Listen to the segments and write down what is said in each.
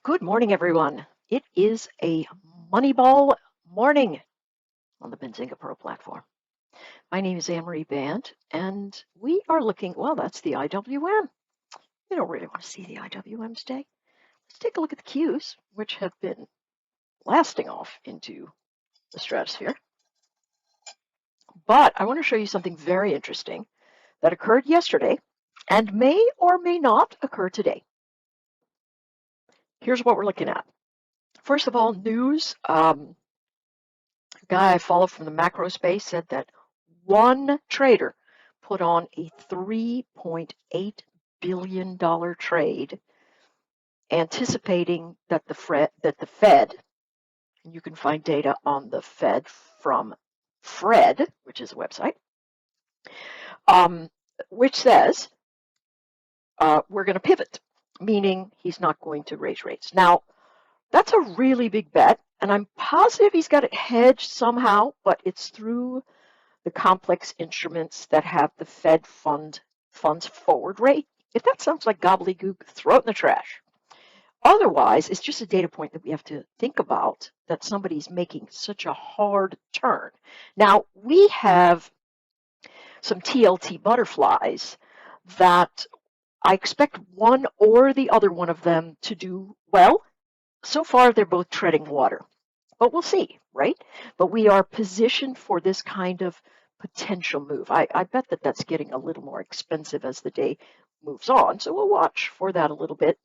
Good morning, everyone. It is a Moneyball morning on the Benzinga Pro platform. My name is Anne-Marie Band, and we are looking, well, that's the IWM. We don't really want to see the IWM today. Let's take a look at the Qs, which have been blasting off into the stratosphere. But I want to show you something very interesting that occurred yesterday and may or may not occur today. Here's what we're looking at. First of all, news. A guy I follow from the macro space said that one trader put on a $3.8 billion trade anticipating that the Fed, and you can find data on the Fed from Fred, which is a website, which says we're going to pivot, meaning he's not going to raise rates. Now, that's a really big bet, and I'm positive he's got it hedged somehow, but it's through the complex instruments that have the Fed funds forward rate. If that sounds like gobbledygook, throw it in the trash. Otherwise, it's just a data point that we have to think about, that somebody's making such a hard turn. Now, we have some TLT butterflies that I expect one or the other one of them to do well. So far, they're both treading water, but we'll see, right? But we are positioned for this kind of potential move. I bet that that's getting a little more expensive as the day moves on. So we'll watch for that a little bit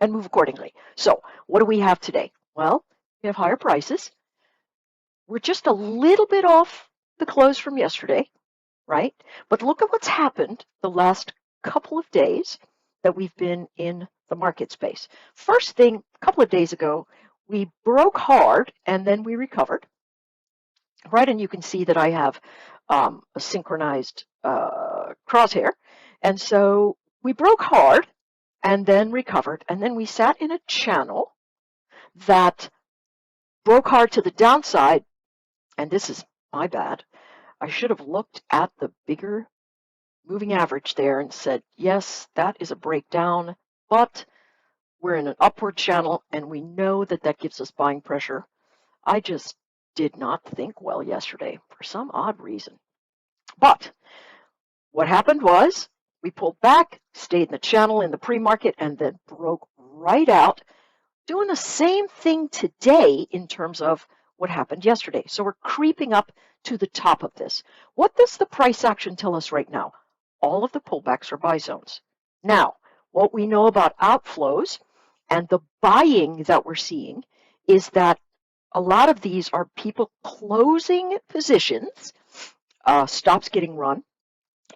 and move accordingly. So what do we have today? Well, we have higher prices. We're just a little bit off the close from yesterday, right? But look at what's happened the last couple of days that we've been in the market space. First thing, a couple of days ago, we broke hard and then we recovered, right? And you can see that I have a synchronized crosshair. And so we broke hard and then recovered. And then we sat in a channel that broke hard to the downside. And this is my bad. I should have looked at the bigger moving average there and said, yes, that is a breakdown, but we're in an upward channel and we know that that gives us buying pressure. I just did not think well yesterday for some odd reason. But what happened was we pulled back, stayed in the channel in the pre-market, and then broke right out, doing the same thing today in terms of what happened yesterday. So we're creeping up to the top of this. What does the price action tell us right now? All of the pullbacks are buy zones. Now, what we know about outflows and the buying that we're seeing is that a lot of these are people closing positions, stops getting run,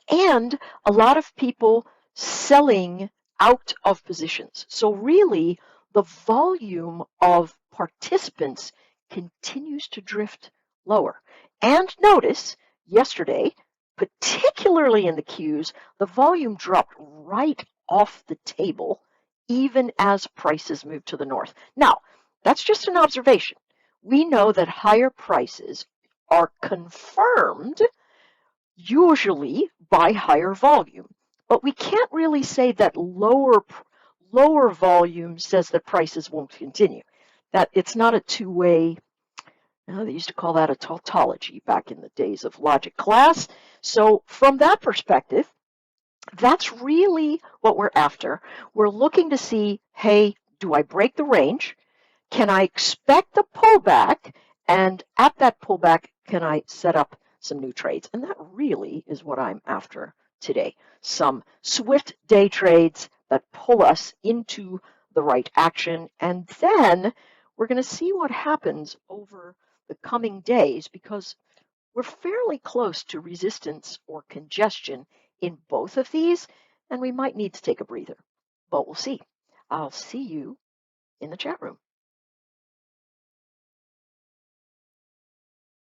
and a lot of people selling out of positions. So really, the volume of participants continues to drift lower. And notice yesterday, particularly in the Qs, the volume dropped right off the table, even as prices moved to the north. Now, that's just an observation. We know that higher prices are confirmed usually by higher volume, but we can't really say that lower volume says that prices won't continue. That it's not a two-way. They used to call that a tautology back in the days of logic class. So from that perspective, that's really what we're after. We're looking to see, hey, do I break the range? Can I expect a pullback? And at that pullback, can I set up some new trades? And that really is what I'm after today. Some swift day trades that pull us into the right action. And then we're going to see what happens over the coming days, because we're fairly close to resistance or congestion in both of these, and we might need to take a breather. But we'll see. I'll see you in the chat room.